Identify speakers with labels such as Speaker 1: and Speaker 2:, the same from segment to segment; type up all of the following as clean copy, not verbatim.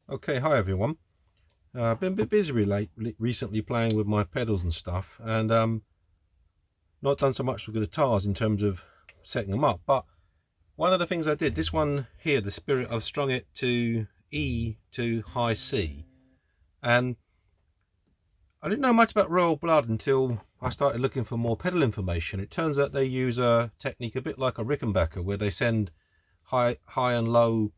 Speaker 1: Okay, hi everyone. I've been a bit busy recently playing with my pedals and stuff, and not done so much with guitars in terms of setting them up. But one of the things I did, this one here, the Spirit, I've strung it to E to high C, and I didn't know much about royal blood until I started looking for more pedal information. It turns out they use a technique a bit like a Rickenbacker, where they send high and low.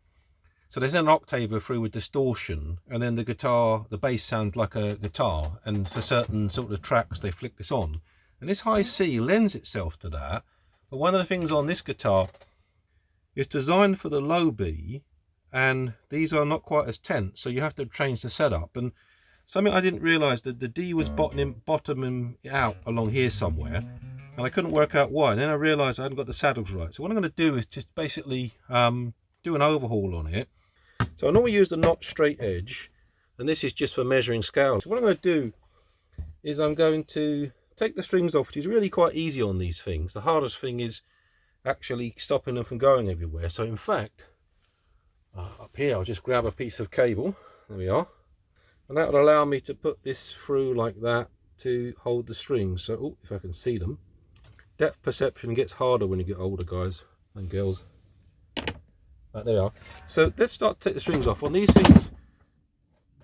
Speaker 1: So they send an octaver through with distortion, and then the bass sounds like a guitar, and for certain sort of tracks they flick this on. And this high C lends itself to that, but one of the things on this guitar is designed for the low B, and these are not quite as tense, so you have to change the setup. And something I didn't realise, that the D was bottoming out along here somewhere, and I couldn't work out why. And then I realised I hadn't got the saddles right. So what I'm going to do is just basically do an overhaul on it. So I normally use the notch straight edge, and this is just for measuring scales. So what I'm going to do is I'm going to take the strings off, which is really quite easy on these things. The hardest thing is actually stopping them from going everywhere. So in fact, up here I'll just grab a piece of cable. There we are. And that will allow me to put this through like that to hold the strings. So, oh, if I can see them. Depth perception gets harder when you get older, guys and girls. Right, there we are. So let's start to take the strings off. On these things,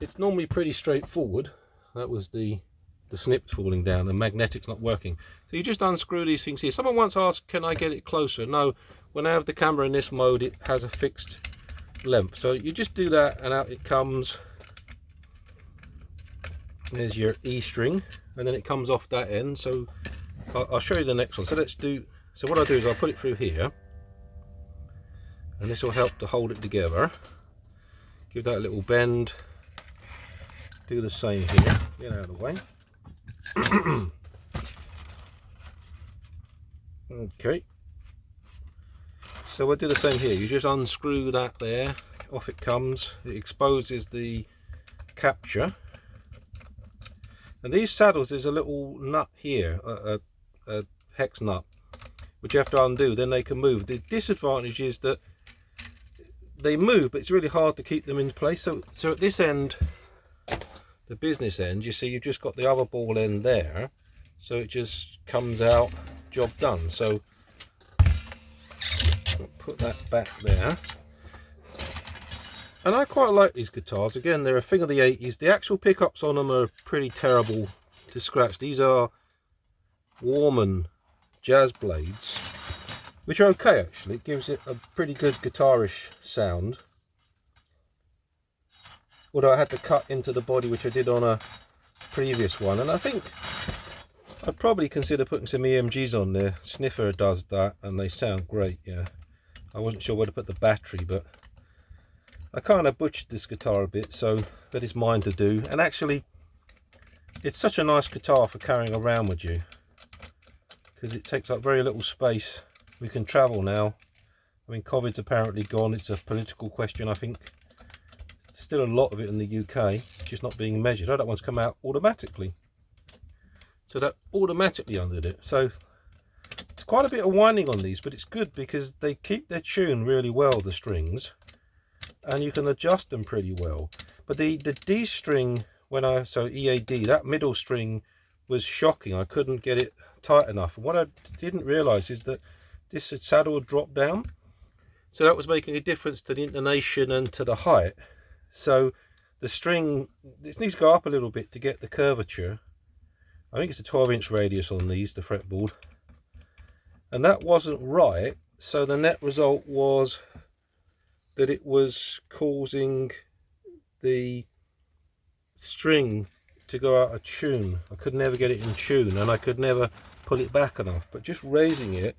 Speaker 1: it's normally pretty straightforward. That was the snips falling down, the magnetic's not working. So you just unscrew these things here. Someone once asked, can I get it closer? No, when I have the camera in this mode, it has a fixed length. So you just do that, and out it comes. There's your E string, and then it comes off that end. So I'll show you the next one. So what I'll do is I'll put it through here, and this will help to hold it together. Give that a little bend. Do the same here. Get out of the way. Okay. So we'll do the same here. You just unscrew that there. Off it comes. It exposes the capture. And these saddles, there's a little nut here, a hex nut, which you have to undo. Then they can move. The disadvantage is that they move, but it's really hard to keep them in place. So at this end, the business end, you see you've just got the other ball end there, so it just comes out, job done. So I'll put that back there. And I quite like these guitars. Again, they're a thing of the 80s. The actual pickups on them are pretty terrible to scratch. These are Warman Jazz blades, which are okay actually. It gives it a pretty good guitarish sound. Although I had to cut into the body, which I did on a previous one, and I think I'd probably consider putting some EMGs on there. Sniffer does that, and they sound great. Yeah, I wasn't sure where to put the battery, but I kind of butchered this guitar a bit, so that is mine to do. And actually, it's such a nice guitar for carrying around with you, because it takes up very little space. We can travel now. I mean, COVID's apparently gone. It's a political question, I think. Still a lot of it in the UK, just not being measured. Oh, that one's come out automatically. So that automatically undid it. So it's quite a bit of winding on these, but it's good because they keep their tune really well, the strings, and you can adjust them pretty well. But the D string, so EAD, that middle string was shocking. I couldn't get it tight enough. And what I didn't realize is that this saddle would drop down. So that was making a difference to the intonation and to the height. So the string, this needs to go up a little bit to get the curvature. I think it's a 12-inch radius on these, the fretboard. And that wasn't right. So the net result was that it was causing the string to go out of tune. I could never get it in tune, and I could never pull it back enough. But just raising it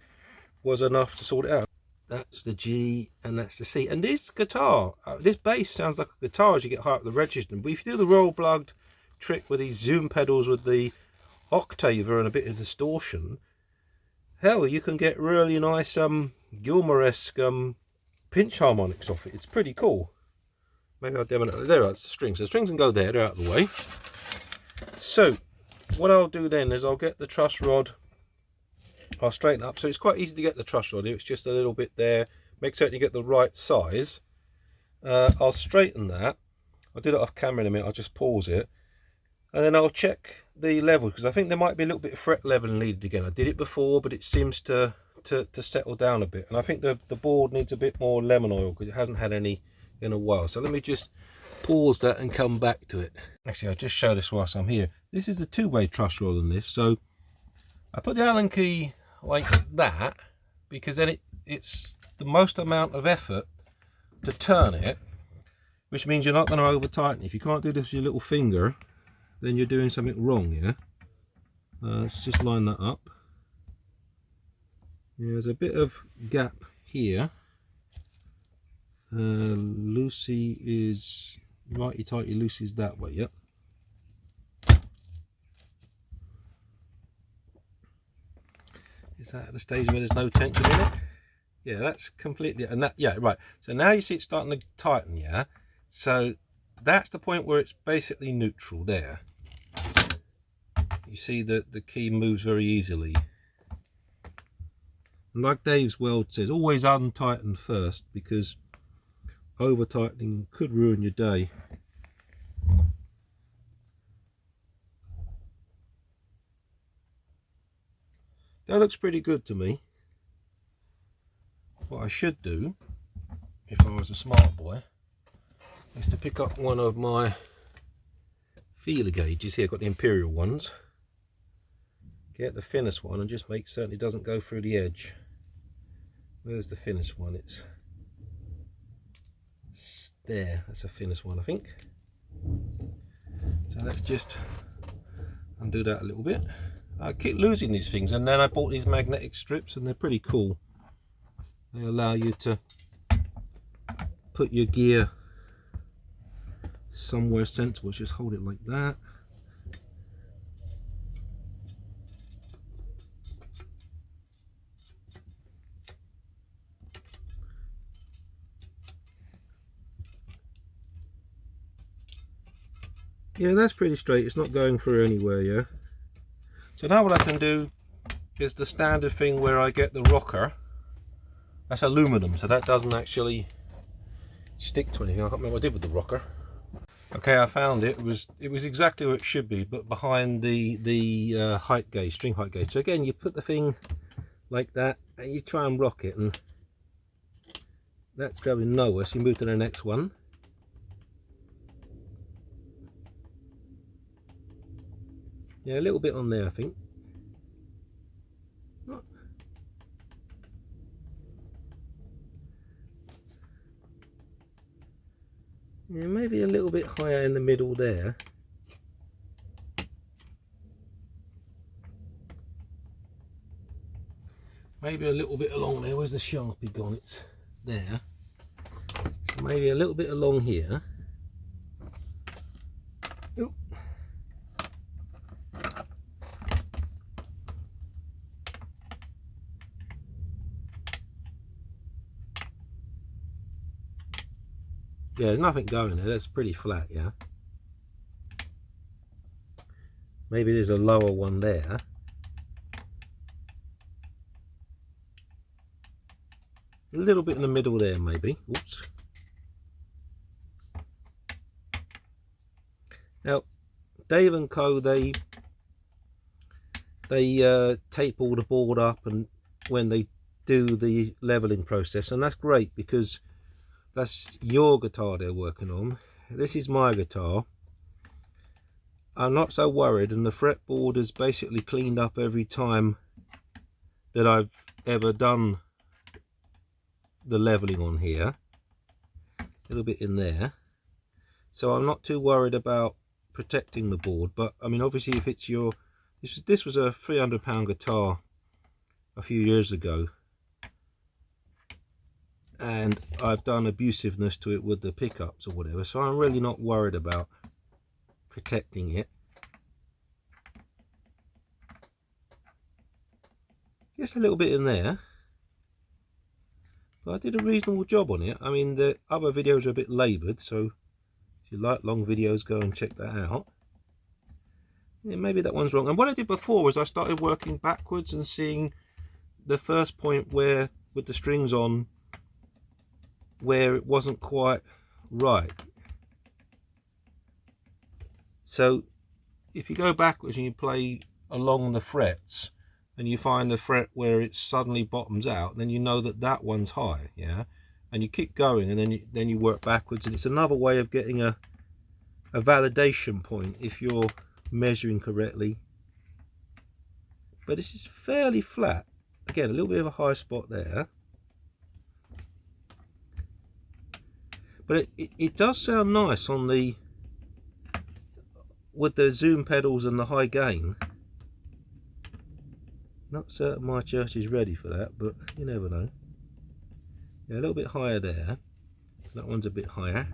Speaker 1: was enough to sort it out. That's the G and that's the C. And this guitar, this bass sounds like a guitar as you get higher up the register. But if you do the roll plugged trick with these zoom pedals with the octaver and a bit of distortion, hell, you can get really nice Gilmour-esque pinch harmonics off it. It's pretty cool. Maybe I'll demonstrate. There are the strings. The strings can go there, they're out of the way. So what I'll do then is I'll get the truss rod, I'll straighten up. So it's quite easy to get the truss rod. It's just a little bit there. Make certain you get the right size. I'll straighten that, I'll do that off camera in a minute. I'll just pause it, and then I'll check the level, because I think there might be a little bit of fret leveling needed again. I did it before, but it seems to settle down a bit, and I think the board needs a bit more lemon oil because it hasn't had any in a while. So let me just pause that and come back to it. Actually, I'll just show this whilst I'm here. This is a two-way truss roll on this, so I put the Allen key like that because then it's the most amount of effort to turn it, which means you're not going to over tighten. If you can't do this with your little finger, then you're doing something wrong. Yeah, let's just line that up. Yeah, there's a bit of gap here. Lucy is righty tighty, Lucy's that way. Yep. Is that at the stage where there's no tension in it? Yeah, that's completely, and that, yeah, right. So now you see it's starting to tighten. Yeah, so that's the point where it's basically neutral there. You see that the key moves very easily. And like Dave's Weld says, always untighten first, because over tightening could ruin your day. That looks pretty good to me. What I should do, if I was a smart boy, is to pick up one of my feeler gauges. Here I've got the Imperial ones. Get the thinnest one and just make certain it doesn't go through the edge. Where's the thinnest one? It's there. That's the thinnest one, I think. So let's just undo that a little bit. I keep losing these things, and then I bought these magnetic strips, and they're pretty cool. They allow you to put your gear somewhere sensible. Just hold it like that. Yeah, that's pretty straight. It's not going through anywhere. Yeah. So now what I can do is the standard thing where I get the rocker. That's aluminum, so that doesn't actually stick to anything. I can't remember what I did with the rocker. Okay, I found it. It was exactly where it should be, but behind the height gauge, string height gauge. So again, you put the thing like that, and you try and rock it, and that's going nowhere. So you move to the next one. Yeah, a little bit on there, I think. Yeah, maybe a little bit higher in the middle there. Maybe a little bit along there. Where's the Sharpie gone? It's there. So maybe a little bit along here. Oop. Yeah, there's nothing going there. That's pretty flat, yeah. Maybe there's a lower one there. A little bit in the middle there, maybe. Oops. Now, Dave & Co, they tape all the board up and when they do the leveling process, and that's great because that's your guitar they're working on. This is my guitar. I'm not so worried, and the fretboard is basically cleaned up every time that I've ever done the leveling on here. A little bit in there, so I'm not too worried about protecting the board. But I mean, obviously, if it's your this was a £300 guitar a few years ago, and I've done abusiveness to it with the pickups or whatever, so I'm really not worried about protecting it. Just a little bit in there, but I did a reasonable job on it. I mean, the other videos are a bit laboured, so if you like long videos, go and check that out. Yeah, maybe that one's wrong. And what I did before was I started working backwards and seeing the first point where, with the strings on, where it wasn't quite right. So if you go backwards and you play along the frets and you find the fret where it suddenly bottoms out, then you know that that one's high, yeah, and you keep going, and then you work backwards, and it's another way of getting a validation point if you're measuring correctly. But this is fairly flat. Again, a little bit of a high spot there, but it does sound nice on the with the zoom pedals and the high gain. Not certain my church is ready for that, but you never know. Yeah, a little bit higher there. That one's a bit higher.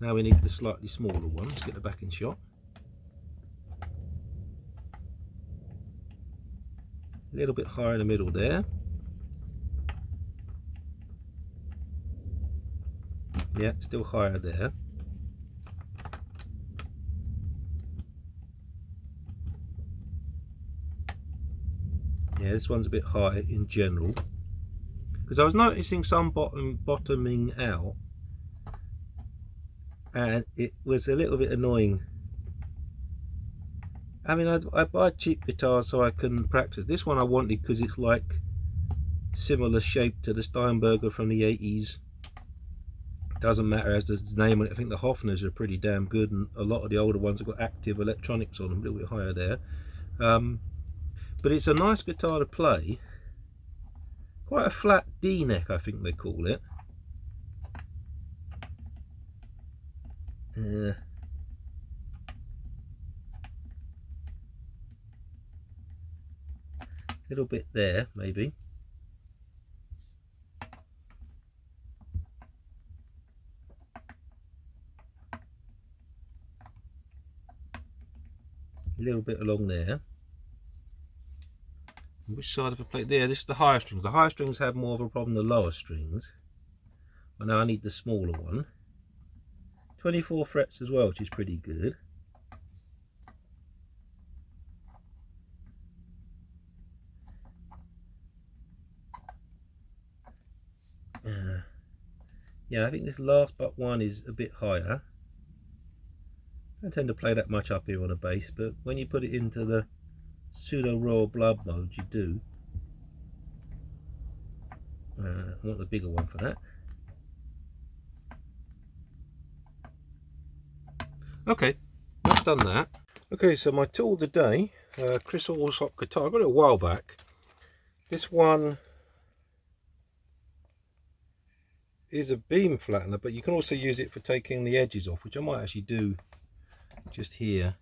Speaker 1: Now we need the slightly smaller one. Let's get the back in shot. A little bit higher in the middle there. Yeah, still higher there. Yeah, this one's a bit high in general, because I was noticing some bottoming out, and it was a little bit annoying. I mean, I buy cheap guitars so I can practice. This one I wanted because it's like similar shape to the Steinberger from the 80s. Doesn't matter as the name on it. I think the Hofners are pretty damn good, and a lot of the older ones have got active electronics on them, a little bit higher there. But it's a nice guitar to play. Quite a flat D neck, I think they call it. Little bit there, maybe. A little bit along there. Which side of the plate? There, this is the higher strings. The higher strings have more of a problem than the lower strings. And now I need the smaller one. 24 frets as well, which is pretty good. Yeah, I think this last but one is a bit higher. I don't tend to play that much up here on a bass, but when you put it into the pseudo royal blood mode, you do. I want the bigger one for that. Okay, that's done that. Okay, so my tool of the day, Chris Allsop guitar. I got it a while back. This one is a beam flattener, but you can also use it for taking the edges off, which I might actually do just here.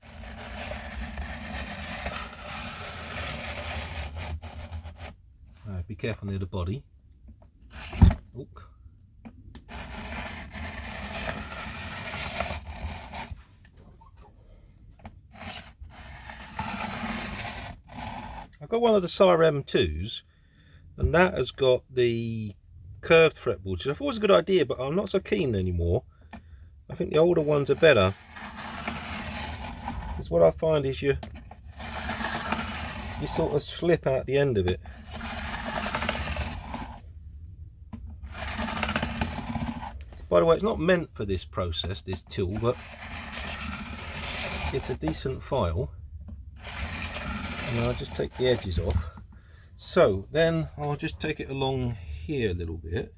Speaker 1: Be careful near the body. Oop. I've got one of the Sire M2s, and that has got the curved fretboard, which I thought was a good idea, but I'm not so keen anymore. I think the older ones are better. Because what I find is you sort of slip out the end of it. By the way, it's not meant for this process, this tool, but it's a decent file. And I'll just take the edges off. So then I'll just take it along here a little bit.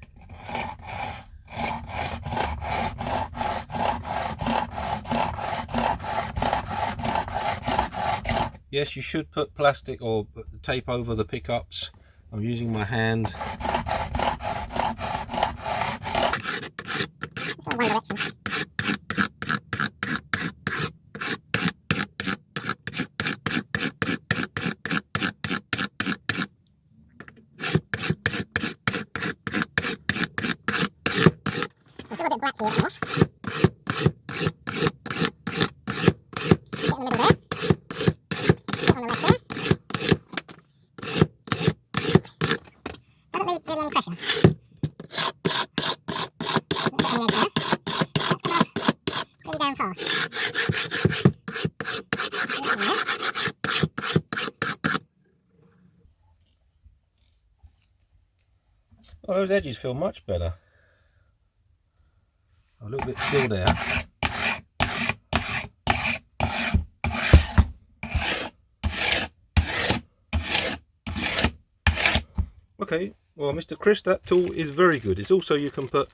Speaker 1: Yes, you should put plastic or tape over the pickups. I'm using my hand. One direction. There's still a bit black here, off. Get in the middle there. Get on the left there. Doesn't need really any pressure. Get on the edge there. That's come off pretty damn fast. Oh, those edges feel much better. A little bit still there. Okay, well, Mr. Chris, that tool is very good. It's also, you can put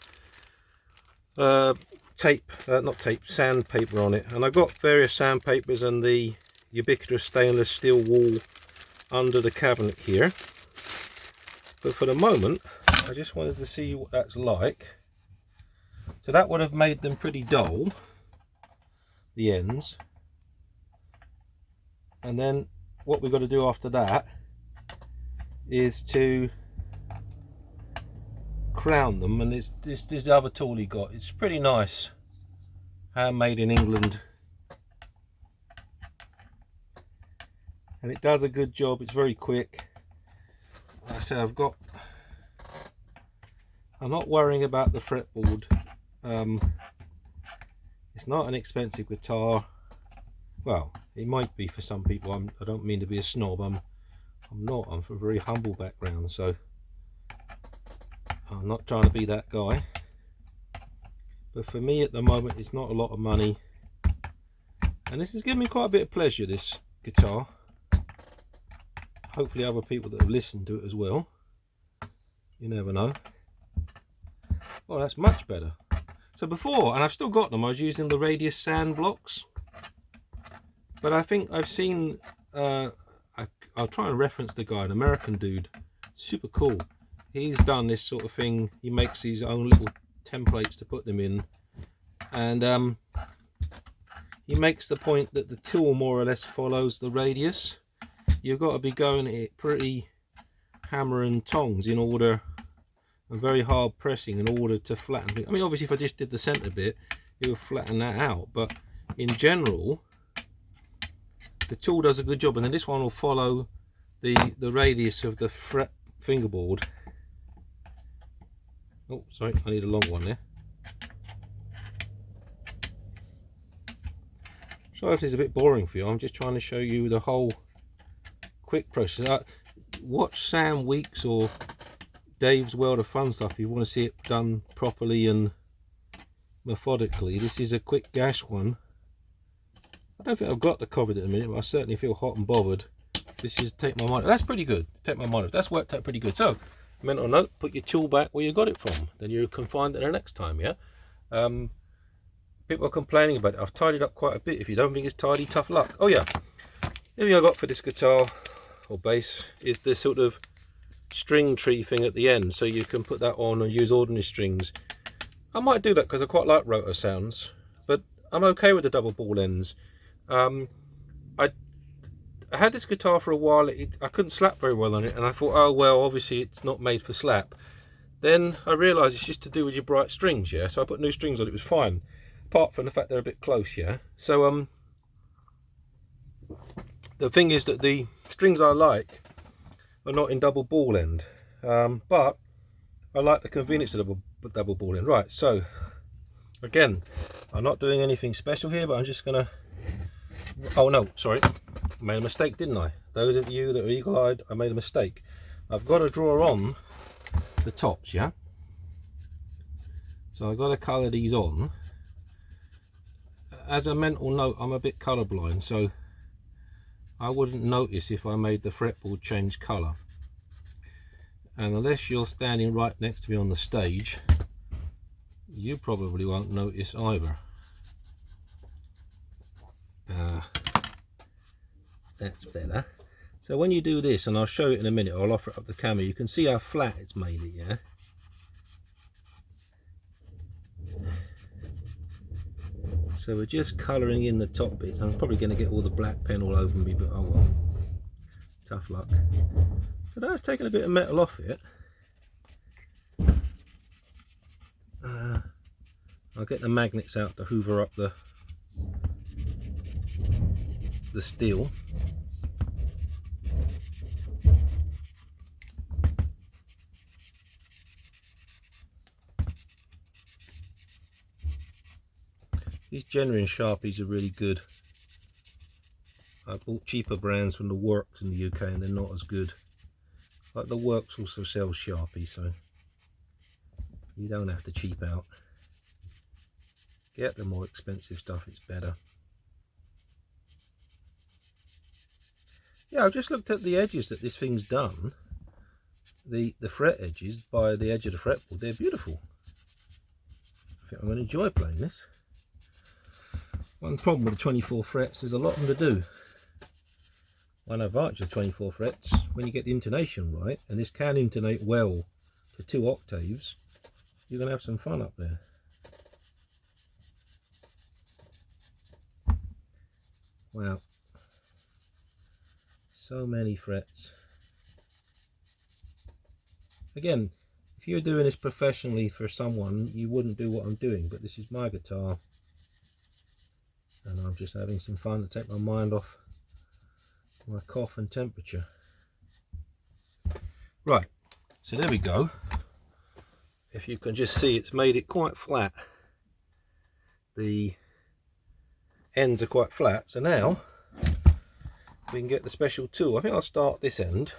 Speaker 1: sandpaper on it, and I've got various sandpapers and the ubiquitous stainless steel wall under the cabinet here, but for the moment I just wanted to see what that's like. So that would have made them pretty dull, the ends, and then what we've got to do after that is to crown them, and this is the other tool he got. It's pretty nice, handmade in England, and it does a good job. It's very quick. Like I said, I'm not worrying about the fretboard. It's not an expensive guitar. Well, it might be for some people. I don't mean to be a snob. I'm not. I'm from a very humble background, so I'm not trying to be that guy. But for me at the moment, it's not a lot of money, and this is giving me quite a bit of pleasure, this guitar. Hopefully other people that have listened to it as well. You never know. Oh, that's much better. So before, and I've still got them, I was using the radius sand blocks, but I think I've seen I'll try and reference the guy, an American dude, super cool. He's done this sort of thing. He makes his own little templates to put them in, and he makes the point that the tool more or less follows the radius. You've got to be going at it pretty hammer and tongs in order, and very hard pressing in order to flatten it. I mean, obviously if I just did the center bit, it would flatten that out, but in general the tool does a good job. And then this one will follow the radius of the fret fingerboard. Oh, sorry, I need a long one there. Sorry if this is a bit boring for you. I'm just trying to show you the whole quick process. Watch Sam Weeks or Dave's World of Fun stuff if you want to see it done properly and methodically. This is a quick gash one. I don't think I've got the covered at the minute, but I certainly feel hot and bothered. This is take my mind. That's pretty good. Take my mind. That's worked out pretty good. So, mental note: put your tool back where you got it from. Then you can find it the next time. Yeah. People are complaining about it. I've tidied up quite a bit. If you don't think it's tidy, tough luck. Oh yeah. The thing I got for this guitar or bass is this sort of string tree thing at the end, so you can put that on and use ordinary strings. I might do that because I quite like rotor sounds, but I'm okay with the double ball ends. I had this guitar for a while. I couldn't slap very well on it, and I thought, oh well, obviously it's not made for slap. Then I realised it's just to do with your bright strings, yeah. So I put new strings on it. It was fine, apart from the fact they're a bit close, yeah. So the thing is that the strings I like are not in double ball end, but I like the convenience of double ball end. Right, so again, I'm not doing anything special here, but I'm just gonna, oh no, sorry, I made a mistake, didn't I? Those of you that are eagle-eyed, I made a mistake. I've got to draw on the tops, yeah. So I've got to colour these on. As a mental note, I'm a bit colourblind, so I wouldn't notice if I made the fretboard change colour, and unless you're standing right next to me on the stage, you probably won't notice either. That's better. So when you do this, and I'll show it in a minute, I'll offer it up the camera, you can see how flat it's made it, yeah. So we're just colouring in the top bits. I'm probably going to get all the black pen all over me, but oh well, tough luck. So that's taking a bit of metal off it. I'll get the magnets out to hoover up the steel. These genuine Sharpies are really good. I bought cheaper brands from the Works in the UK and they're not as good. Like the Works also sells Sharpies, so you don't have to cheap out. Get the more expensive stuff, it's better. Yeah, I've just looked at the edges that this thing's done. The fret edges by the edge of the fretboard, they're beautiful. I think I'm going to enjoy playing this. One problem with the 24 frets, there's a lot of them to do. One advantage of 24 frets, when you get the intonation right, and this can intonate well to 2 octaves, you're going to have some fun up there. Wow, so many frets. Again, if you're doing this professionally for someone, you wouldn't do what I'm doing, but this is my guitar and I'm just having some fun to take my mind off my cough and temperature. Right, so there we go. If you can just see, it's made it quite flat. The ends are quite flat, so now we can get the special tool. I think I'll start this end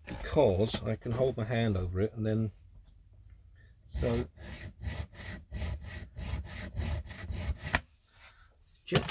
Speaker 1: because I can hold my hand over it, and then so check.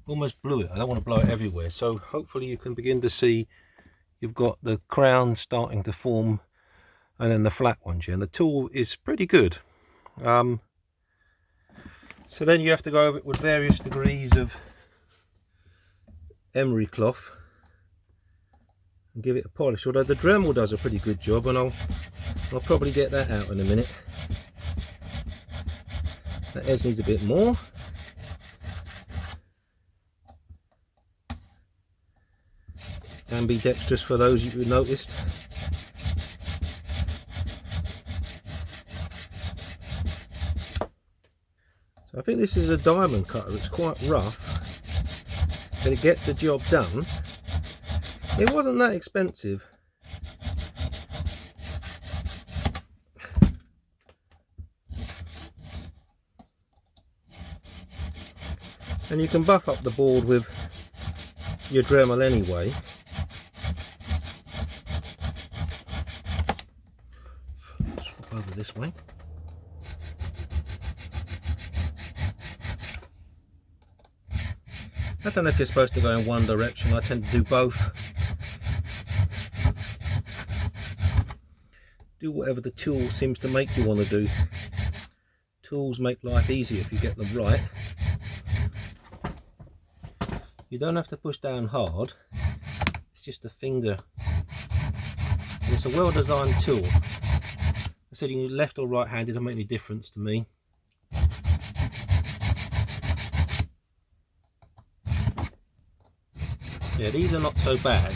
Speaker 1: Almost blew it. I don't want to blow it everywhere, so hopefully you can begin to see you've got the crown starting to form and then the flat ones here, and the tool is pretty good. So then you have to go over it with various degrees of emery cloth and give it a polish, although the Dremel does a pretty good job, and I'll probably get that out in a minute. That edge needs a bit more. Ambidextrous for those who noticed. So I think this is a diamond cutter. It's quite rough, but it gets the job done. It wasn't that expensive. And you can buff up the board with your Dremel anyway. Swap over this way. I don't know if you're supposed to go in one direction. I tend to do both. Do whatever the tool seems to make you want to do. Tools make life easier if you get them right. You don't have to push down hard. It's just a finger. And it's a well-designed tool. I said you can left or right handed, doesn't make any difference to me. Yeah, these are not so bad.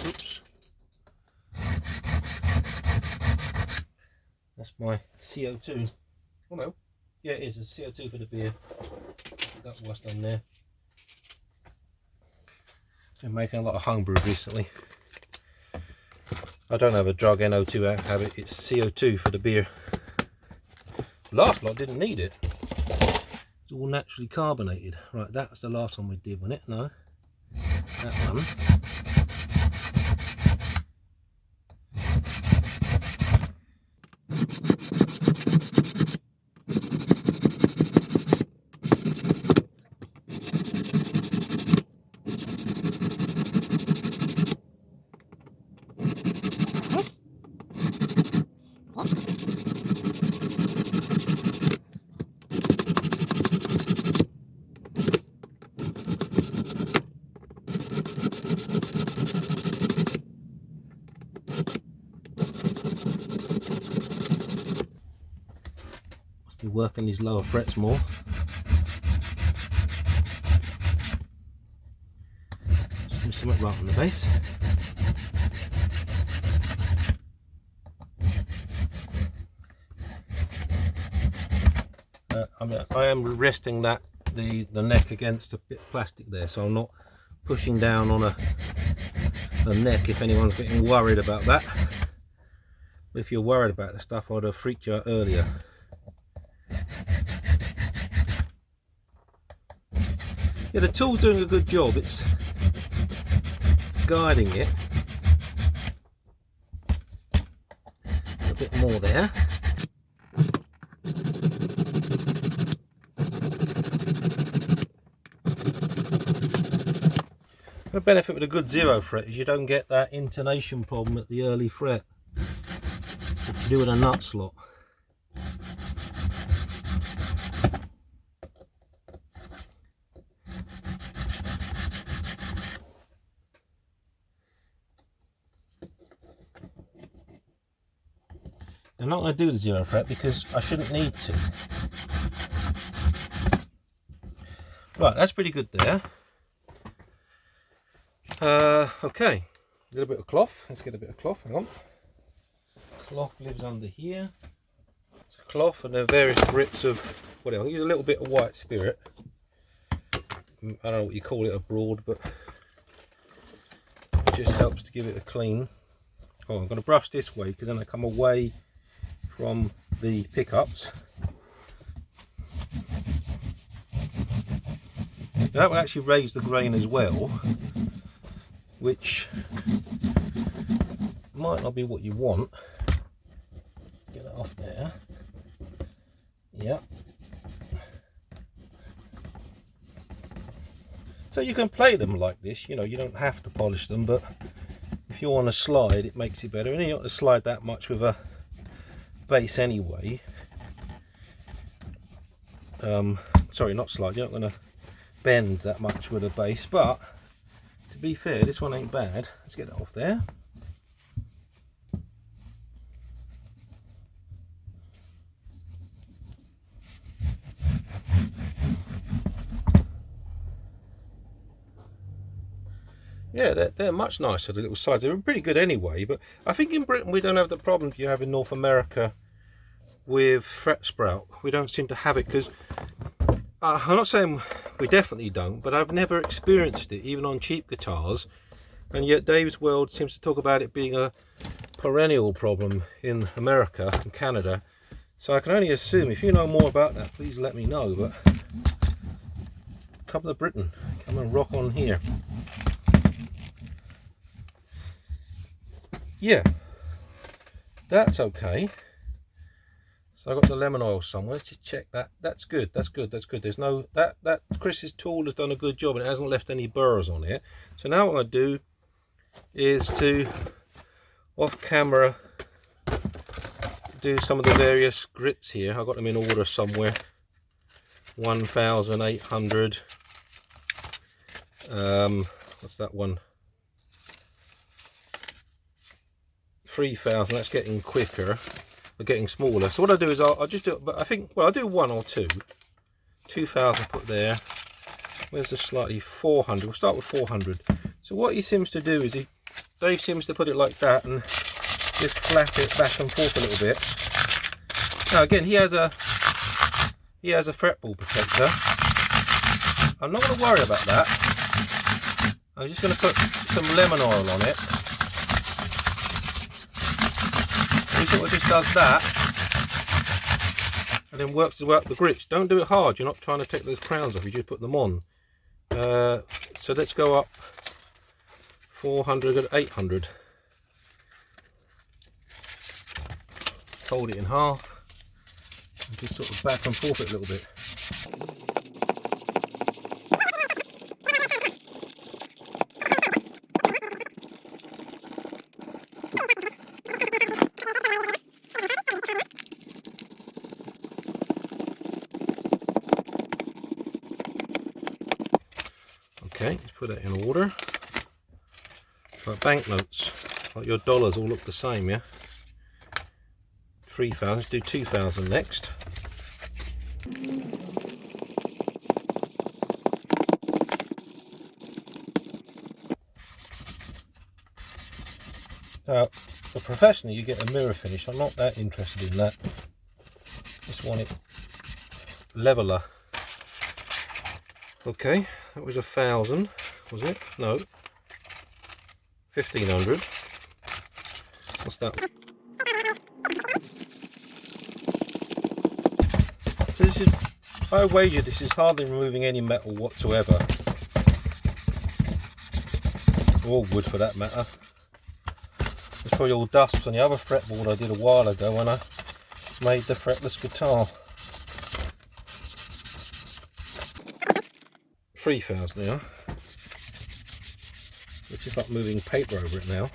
Speaker 1: Oops. That's my CO2. Oh no. Yeah, it is. It's CO2 for the beer. That's what's done there. Been making a lot of homebrew recently. I don't have a drug NO2 habit, it's CO2 for the beer. Last lot didn't need it. It's all naturally carbonated. Right, that was the last one we did, wasn't it? No. That one. working these lower frets more. Just something right on the bass. I am resting the neck against a bit of plastic there, so I'm not pushing down on the neck if anyone's getting worried about that. If you're worried about the stuff, I'd have freaked you out earlier. Yeah, the tool's doing a good job. It's guiding it a bit more there. The benefit with a good 0 fret is you don't get that intonation problem at the early fret, which you do with a nut slot. I'm not going to do the 0 fret because I shouldn't need to. Right, that's pretty good there. Okay, a little bit of cloth. Let's get a bit of cloth. Hang on. Cloth lives under here. It's a cloth, and there are various grits of whatever. I'll use a little bit of white spirit. I don't know what you call it abroad, but it just helps to give it a clean. Oh, I'm going to brush this way because then I come away from the pickups. That will actually raise the grain as well, which might not be what you want. Get that off there. Yep. So you can play them like this, you know, you don't have to polish them, but if you want to slide, it makes it better. And you don't have to slide that much with a bass anyway. Sorry, not slide, you're not going to bend that much with a bass, but to be fair, this one ain't bad. Let's get it off there. Yeah, they're much nicer, the little sides. They're pretty good anyway, but I think in Britain we don't have the problems you have in North America with fret sprout. We don't seem to have it because I'm not saying we definitely don't, but I've never experienced it, even on cheap guitars. And yet Dave's World seems to talk about it being a perennial problem in America and Canada. So I can only assume, if you know more about that, please let me know. But come to Britain, come and rock on here. Yeah, that's okay. So I got the lemon oil somewhere. Let's just check that. That's good. That's good. That's good. There's no that Chris's tool has done a good job and it hasn't left any burrs on it. So now what I'm going to do is to off camera do some of the various grits here. I got them in order somewhere. 1,800. What's that one? 3,000. That's getting quicker. They're getting smaller. So what I do is I'll just do it, but I think, well, I'll do 1 or 2. 2,000 put there. Where's the slightly 400? We'll start with 400. So what he seems to do is Dave seems to put it like that and just flap it back and forth a little bit. Now again, he has a fretboard protector. I'm not going to worry about that. I'm just going to put some lemon oil on it. He sort of just does that and then works to work the grits. Don't do it hard, you're not trying to take those crowns off, you just put them on. So let's go up 400 and 800. Fold it in half and just sort of back and forth it a little bit. Okay, let's put that in order. Like banknotes, like your dollars all look the same, yeah? 3,000, let's do 2,000 next. Now, for professionally, you get a mirror finish. I'm not that interested in that. Just want it leveler. Okay, that was 1,000, was it? No, 1,500. What's that? This is, I wager this is hardly removing any metal whatsoever, or wood for that matter. There's probably all dust on the other fretboard I did a while ago when I made the fretless guitar. 3,000 now. It's just like moving paper over it now.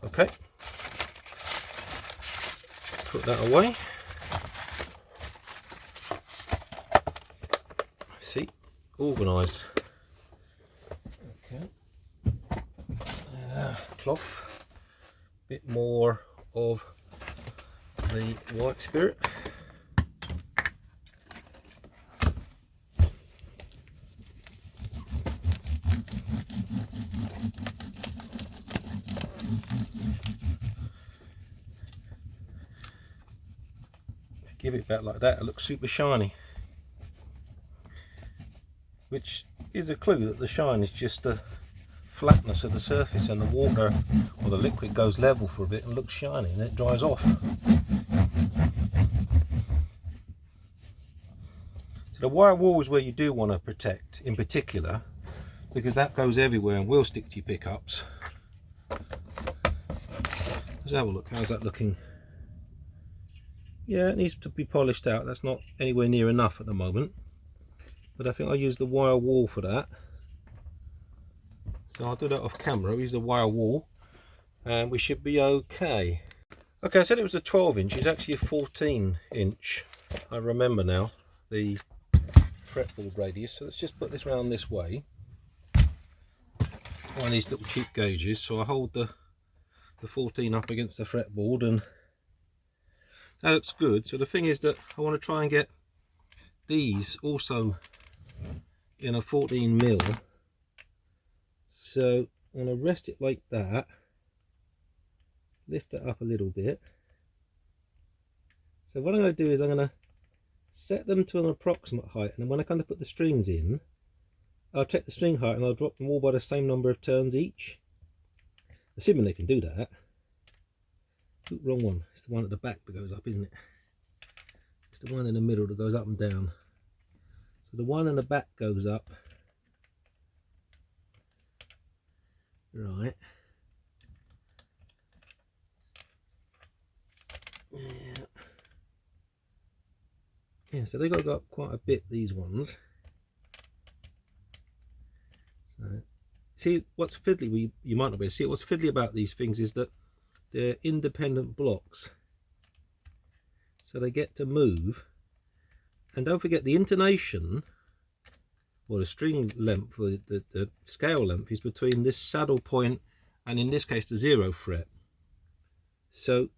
Speaker 1: Okay, put that away. See, organised. Okay, cloth, bit more of the white spirit. Give it back like that, it looks super shiny, which is a clue that the shine is just the flatness of the surface, and the water or the liquid goes level for a bit and looks shiny, and it dries off. So the wire wall is where you do want to protect in particular, because that goes everywhere and will stick to your pickups. Let's have a look. How's that looking? Yeah, it needs to be polished out. That's not anywhere near enough at the moment, but I think I'll use the wire wall for that. So I'll do that off camera. I'll use the wire wall and we should be okay. Okay, I said it was a 12 inch. It's actually a 14 inch. I remember now the fretboard radius. So let's just put this round this way. One of these little cheap gauges. So I hold the 14 up against the fretboard, and that looks good. So the thing is that I want to try and get these also in a 14mm. So I'm going to rest it like that, lift it up a little bit. So what I'm going to do is I'm going to set them to an approximate height, and then when I kind of put the strings in, I'll check the string height and I'll drop them all by the same number of turns each, assuming they can do that. Ooh, wrong one. It's the one at the back that goes up, isn't it? It's the one in the middle that goes up and down. So the one in the back goes up. Right. Yeah, so they got to go up quite a bit, these ones. So, see, what's fiddly, you might not be able to see it, what's fiddly about these things is that they're independent blocks. So they get to move. And don't forget, the intonation, or the string length, or the scale length, is between this saddle point and in this case the 0 fret. So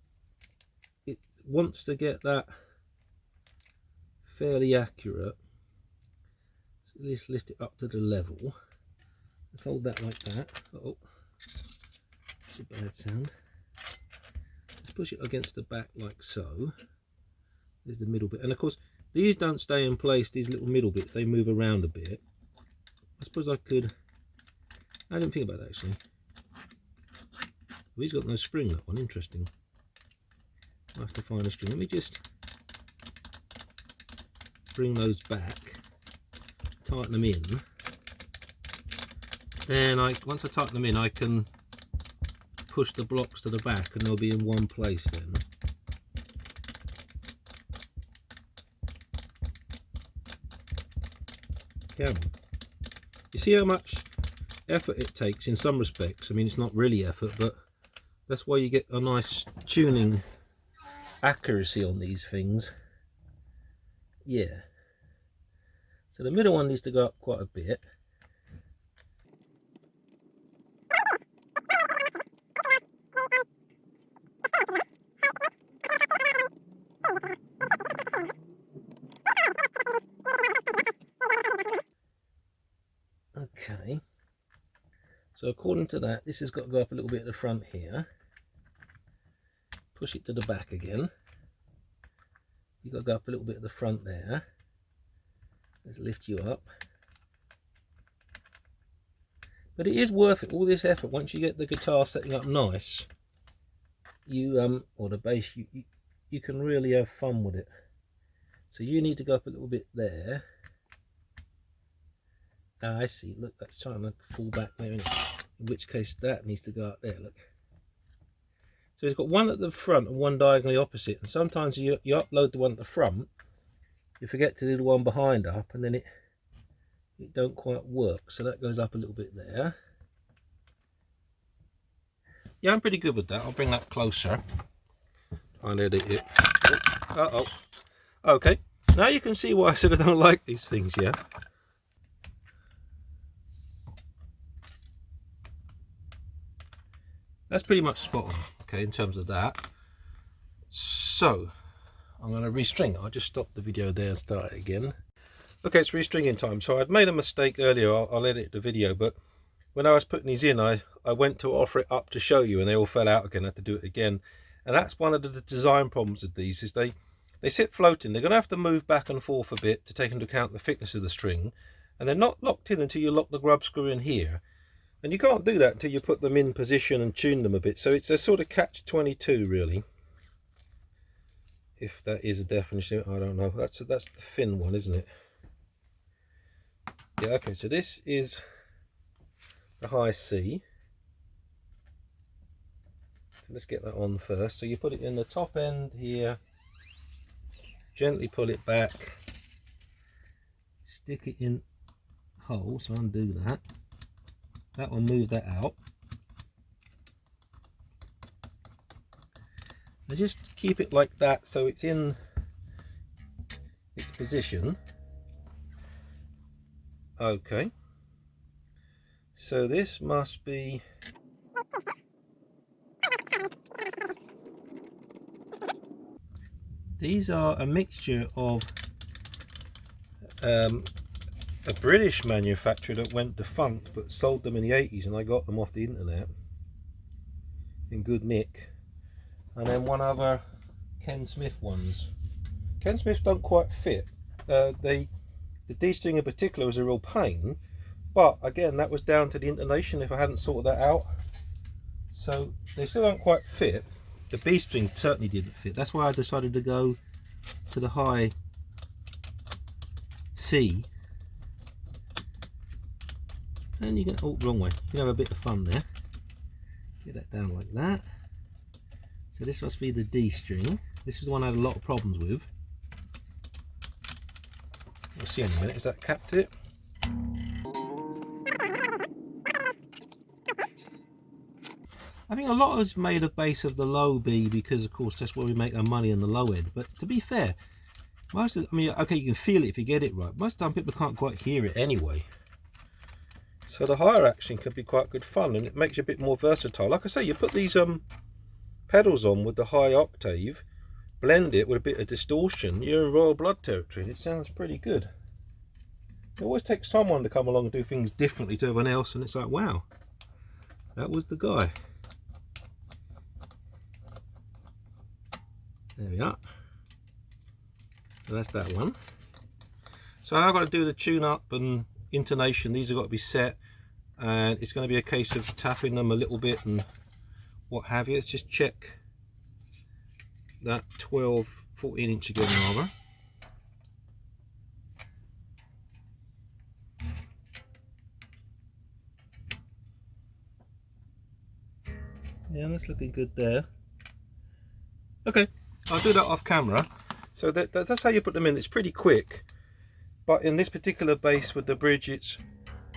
Speaker 1: it wants to get that fairly accurate. So let's lift it up to the level. Let's hold that like that. Oh, that's a bad sound. Let's push it against the back like so. There's the middle bit, and of course these don't stay in place, these little middle bits, they move around a bit. I suppose I could, I didn't think about that actually. Well, he's got no spring, that one, interesting. I have to find a string. Let me just bring those back, tighten them in. Then once I tighten them in, I can push the blocks to the back and they'll be in one place then. You see how much effort it takes in some respects? I mean, it's not really effort, but that's why you get a nice tuning accuracy on these things. Yeah. So the middle one needs to go up quite a bit. So according to that, this has got to go up a little bit at the front here. Push it to the back again. You've got to go up a little bit at the front there. Let's lift you up. But it is worth it, all this effort. Once you get the guitar setting up nice, you or the bass, you can really have fun with it. So you need to go up a little bit there. Ah, I see, look, that's trying to fall back there, in which case that needs to go up there, look. So it's got one at the front and one diagonally opposite, and sometimes you upload the one at the front, you forget to do the one behind up, and then it don't quite work. So that goes up a little bit there. Yeah, I'm pretty good with that. I'll bring that closer. Try and edit it. Uh-oh. Okay, now you can see why I said I don't like these things, yeah? That's pretty much spot on, okay, in terms of that. So, I'm going to restring. I'll just stop the video there and start it again. Okay, it's restringing time. So I'd made a mistake earlier. I'll edit the video, but when I was putting these in, I went to offer it up to show you, and they all fell out again. I had to do it again. And that's one of the design problems with these, is they sit floating. They're going to have to move back and forth a bit to take into account the thickness of the string. And they're not locked in until you lock the grub screw in here. And you can't do that until you put them in position and tune them a bit. So it's a sort of catch-22 really. If that is a definition, I don't know. That's the thin one, isn't it? Yeah, okay, so this is the high C. So let's get that on first. So you put it in the top end here, gently pull it back, stick it in hole, so undo that. That will move that out. And just keep it like that so it's in its position. Okay. So this must be these are a mixture of a British manufacturer that went defunct but sold them in the 80s, and I got them off the internet in good nick, and then one other Ken Smith ones. Ken Smith don't quite fit. The D-string in particular was a real pain, but again that was down to the intonation if I hadn't sorted that out. So they still don't quite fit. The B string certainly didn't fit. That's why I decided to go to the high C. And you can, oh, wrong way. You can have a bit of fun there. Get that down like that. So this must be the D string. This is the one I had a lot of problems with. We'll see in a minute. Is that capped it? I think a lot of it's made a base of the low B because, of course, that's where we make our money on the low end. But to be fair, most of, I mean, okay, you can feel it if you get it right. Most of the time, people can't quite hear it anyway. So the higher action can be quite good fun, and it makes you a bit more versatile. Like I say, you put these pedals on with the high octave, blend it with a bit of distortion, you're in royal blood territory, and it sounds pretty good. It always takes someone to come along and do things differently to everyone else, and it's like, wow, that was the guy. There we are. So that's that one. So now I've got to do the tune up and intonation. These have got to be set, and it's going to be a case of tapping them a little bit and what have you. Let's just check that 14 inch again rather. Yeah, that's looking good there. Okay, I'll do that off camera. So that's how you put them in. It's pretty quick, but in this particular bass with the bridge, it's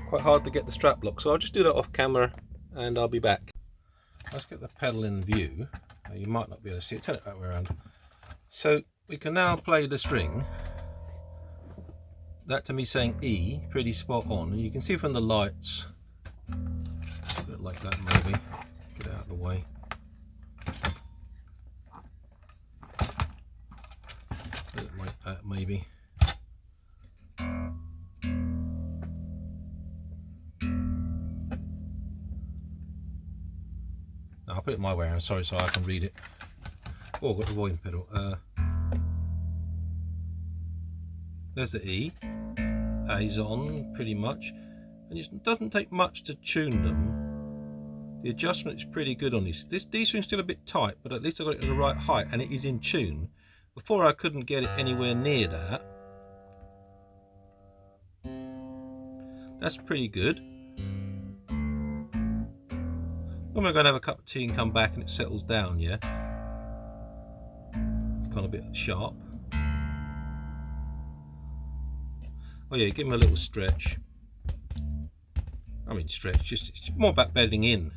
Speaker 1: quite hard to get the strap lock. So I'll just do that off camera and I'll be back. Let's get the pedal in view. You might not be able to see it. Turn it that way around. So we can now play the string. That to me saying E, pretty spot on. And you can see from the lights, a bit like that maybe. Get it out of the way. A bit like that maybe. put it my way around, sorry, so I can read it. Oh, I've got the volume pedal. There's the E. A's on, pretty much. And it doesn't take much to tune them. The adjustment is pretty good on this. This D string's still a bit tight, but at least I got it at the right height, and it is in tune. Before I couldn't get it anywhere near that. That's pretty good. When we're going to have a cup of tea and come back and it settles down, yeah? It's kind of a bit sharp. Oh yeah, give him a little stretch. I mean stretch, it's more about bedding in.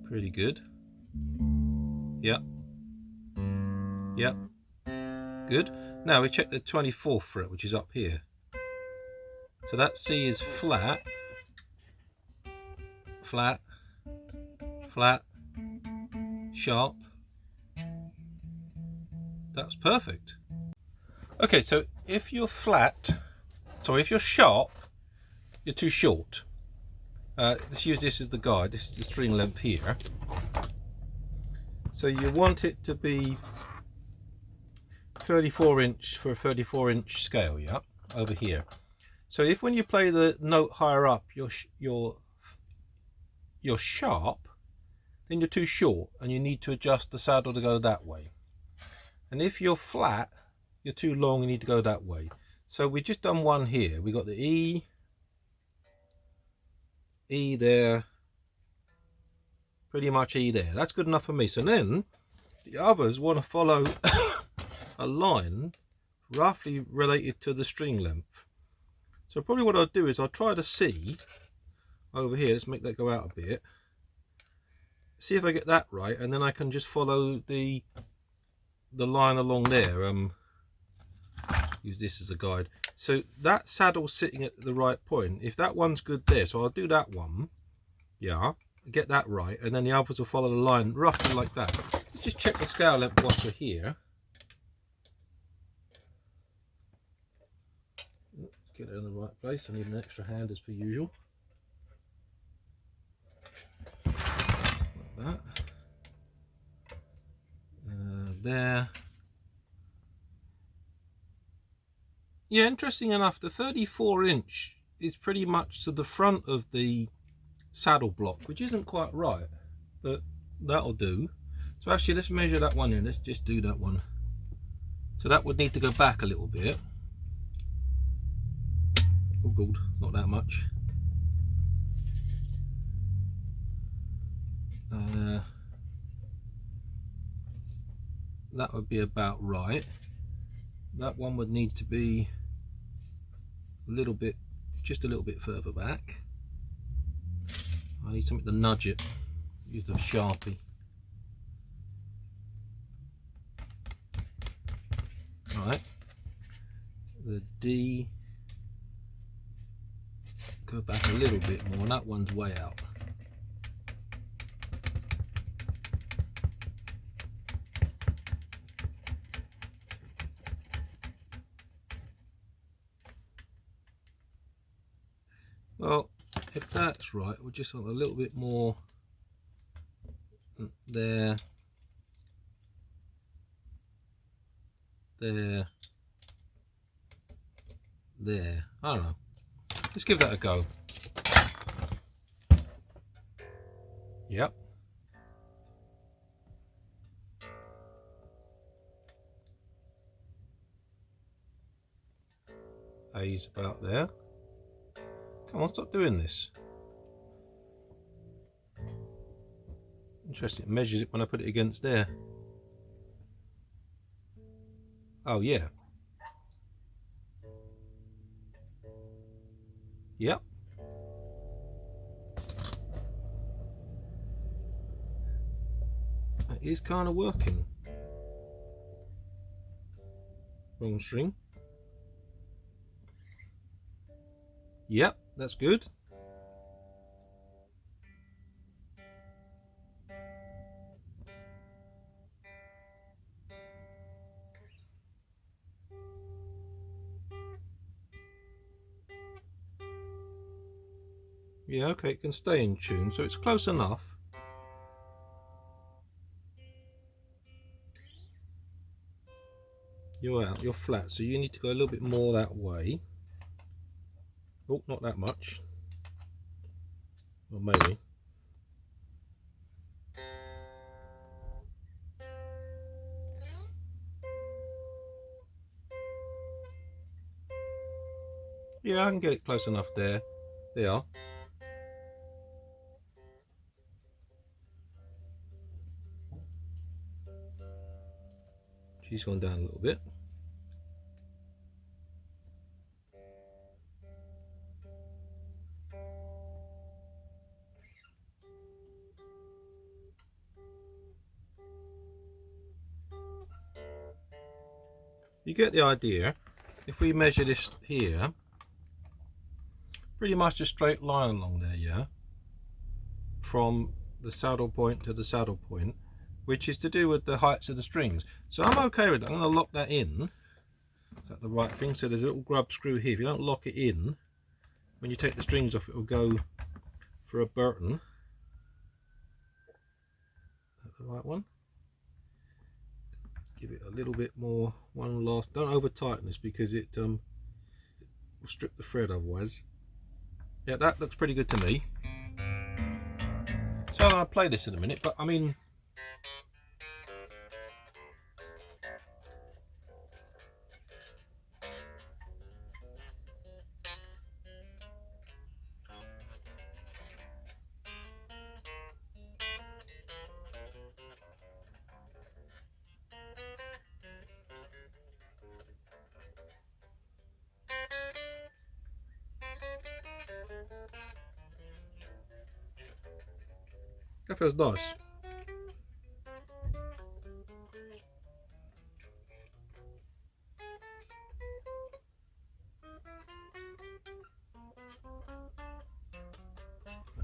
Speaker 1: Pretty good. Yep. Yep. Good. Now we check the 24th fret, which is up here. So that C is flat, flat, flat, sharp. That's perfect. Okay, so if you're if you're sharp, you're too short. Let's use this as the guide. This is the string length here. So you want it to be 34 inch for a 34 inch scale, yeah, over here. So if when you play the note higher up, you're sharp, then you're too short and you need to adjust the saddle to go that way. And if you're flat, you're too long, you need to go that way. So we just done one here. We got the E there, pretty much E there. That's good enough for me. So then the others want to follow a line roughly related to the string length. So probably what I'll do is I'll try the C over here. Let's make that go out a bit. See if I get that right, and then I can just follow the line along there. Use this as a guide. So that saddle's sitting at the right point. If that one's good there, so I'll do that one. Yeah, get that right, and then the others will follow the line roughly like that. Let's just check the scale length once we're here. Let's get it in the right place. I need an extra hand as per usual. Like that. There. Yeah, interesting enough, the 34 inch is pretty much to the front of the saddle block, which isn't quite right, but that'll do. So actually, let's measure that one in. Let's just do that one. So that would need to go back a little bit. Oh god, not that much. That would be about right. That one would need to be a little bit, just a little bit further back. I need something to nudge it. Use the Sharpie. Right. The D, go back a little bit more, and that one's way out. Well, if that's right, we'll just have a little bit more there, there, there. I don't know. Let's give that a go. Yep. A's about there. Come on, stop doing this. Interesting, it measures it when I put it against there. Oh yeah. Yep. That is kind of working. Wrong string. Yep, that's good. Yeah, okay, it can stay in tune, so it's close enough. You're out, you're flat, so you need to go a little bit more that way. Oh, not that much. Or maybe. Yeah, I can get it close enough there. There you are. She's gone down a little bit. You get the idea. If we measure this here, pretty much a straight line along there, yeah, from the saddle point to the saddle point, which is to do with the heights of the strings. So I'm okay with that. I'm going to lock that in. Is that the right thing? So there's a little grub screw here. If you don't lock it in, when you take the strings off, it will go for a Burton. Is that the right one? Let's give it a little bit more. One last. Don't over tighten this because it will strip the thread otherwise. Yeah, that looks pretty good to me. So I'm going to play this in a minute, but I mean, that feels nice.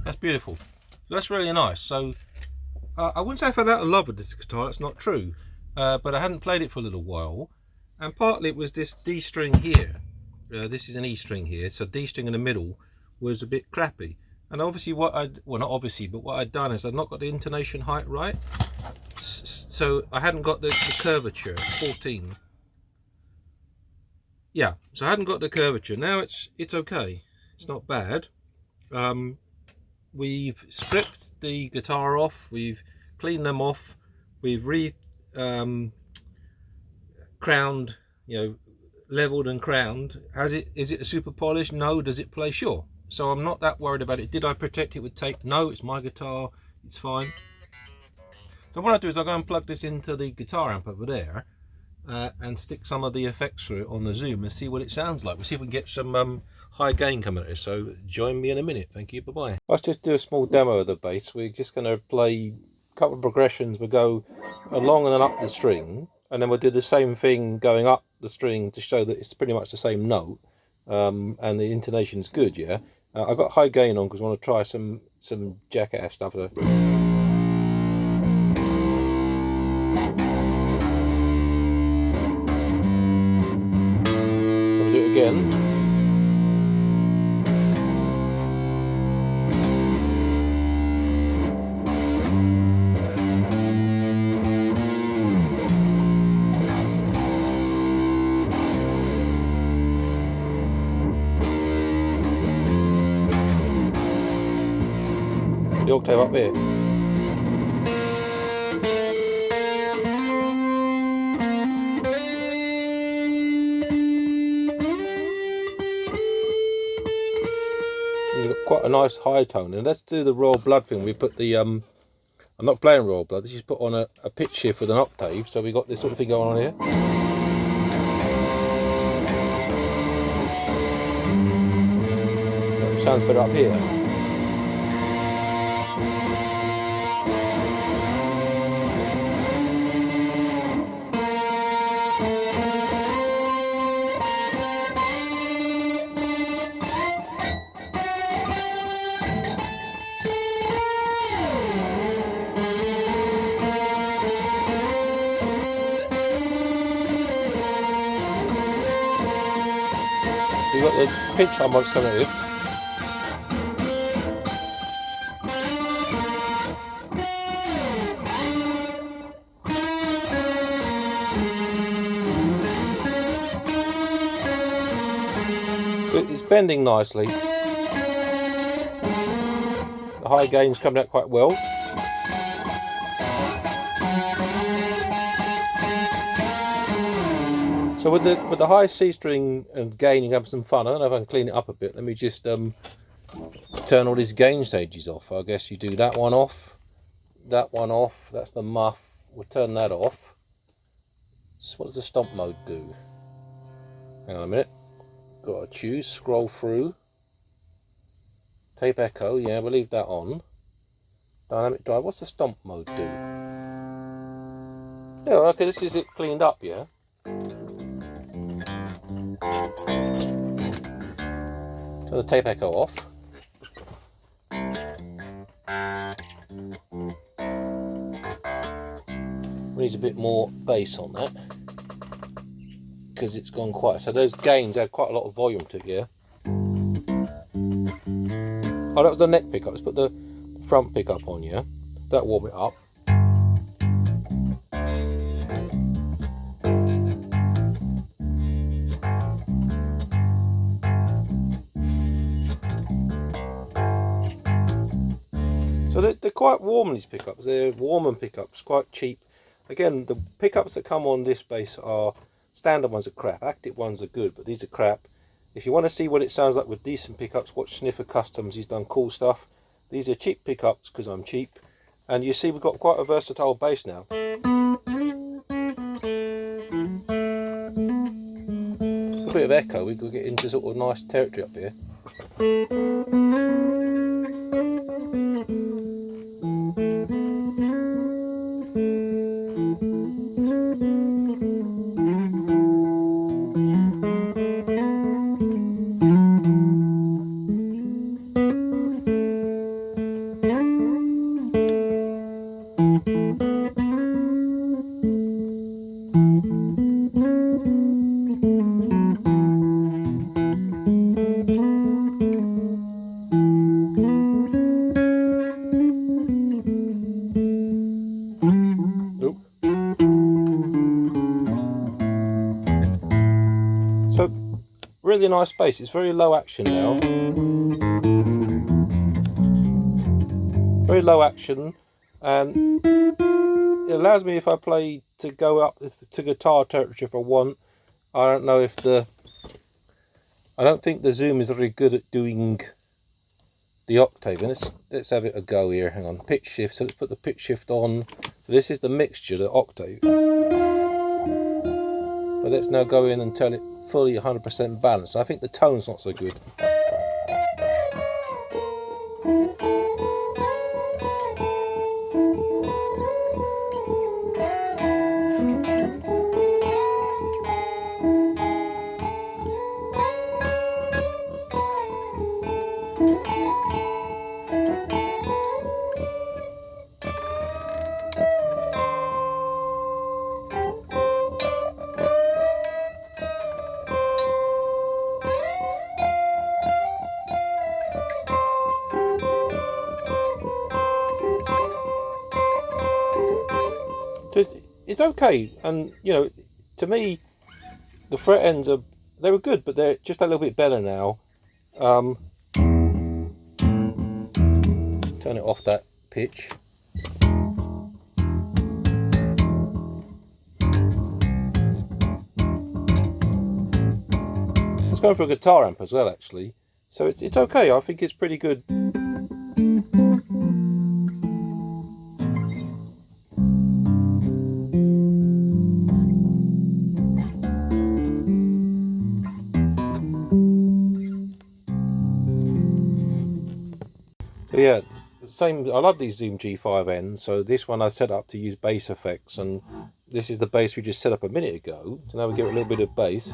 Speaker 1: That's beautiful. So that's really nice. So I wouldn't say I fell out of love with this guitar, that's not true, but I hadn't played it for a little while, and partly it was this D string here. This is an E string here, so D string in the middle was a bit crappy. And obviously what well, not obviously, but what I'd done is I'd not got the intonation height right, so I hadn't got the curvature, 14. Yeah, so I hadn't got the curvature. Now it's okay, it's not bad. We've stripped the guitar off, we've cleaned them off, we've crowned, you know, leveled and crowned. Is it a super polish? No. Does it play? Sure. So I'm not that worried about it. Did I protect it with tape? No, it's my guitar, it's fine. So what I do is I go and plug this into the guitar amp over there and stick some of the effects through it on the Zoom and see what it sounds like. We'll see if we can get some high gain coming at us. So join me in a minute. Thank you. Bye bye. Let's just do a small demo of the bass. We're just going to play a couple of progressions. We'll go along and then up the string, and then we'll do the same thing going up the string to show that it's pretty much the same note, and the intonation's good. Yeah, I've got high gain on because I want to try some jackass stuff. So we'll do it again. The octave up here. You've got quite a nice high tone, and let's do the royal blood thing. We put the I'm not playing royal blood. This is put on a pitch shift with an octave, so we got this sort of thing going on here. It sounds better up here. You've got the pitch harmonics coming here. it's bending nicely. The high gain's coming out quite well. So with the high C string and gain, you can have some fun. I don't know if I can clean it up a bit. Let me just turn all these gain stages off. I guess you do that one off, that one off. That's the muff. We'll turn that off. So what does the stomp mode do? Hang on a minute. Got to choose. Scroll through. Tape echo. Yeah, we'll leave that on. Dynamic drive. What's the stomp mode do? Yeah, okay. This is it cleaned up. Yeah. Turn the tape echo off. We need a bit more bass on that because it's gone quite. So those gains add quite a lot of volume to it. Yeah. Oh, that was the neck pickup. Let's put the front pickup on. Yeah. That warm it up. So they're quite warm, these pickups. They're Warman pickups, quite cheap. Again, the pickups that come on this bass are standard ones are crap. Active ones are good, but these are crap. If you want to see what it sounds like with decent pickups, watch Sniffer Customs. He's done cool stuff. These are cheap pickups because I'm cheap. And you see we've got quite a versatile bass now. A bit of echo, we could get into sort of nice territory up here. So really nice bass. It's very low action now. Very low action, and it allows me, if I play, to go up to guitar territory if I want. I don't know if I don't think the Zoom is very good at doing the octave. And let's have it a go here. Hang on, pitch shift. So let's put the pitch shift on. So this is the mixture, the octave. But let's now go in and turn it fully 100% balanced. I think the tone's not so good. It's okay, and you know, to me, the fret ends they were good, but they're just a little bit better now. Turn it off that pitch. It's going for a guitar amp as well, actually, so it's okay. I think it's pretty good. So yeah, same. I love these Zoom G5Ns. So this one I set up to use bass effects, and this is the bass we just set up a minute ago. So now we give it a little bit of bass.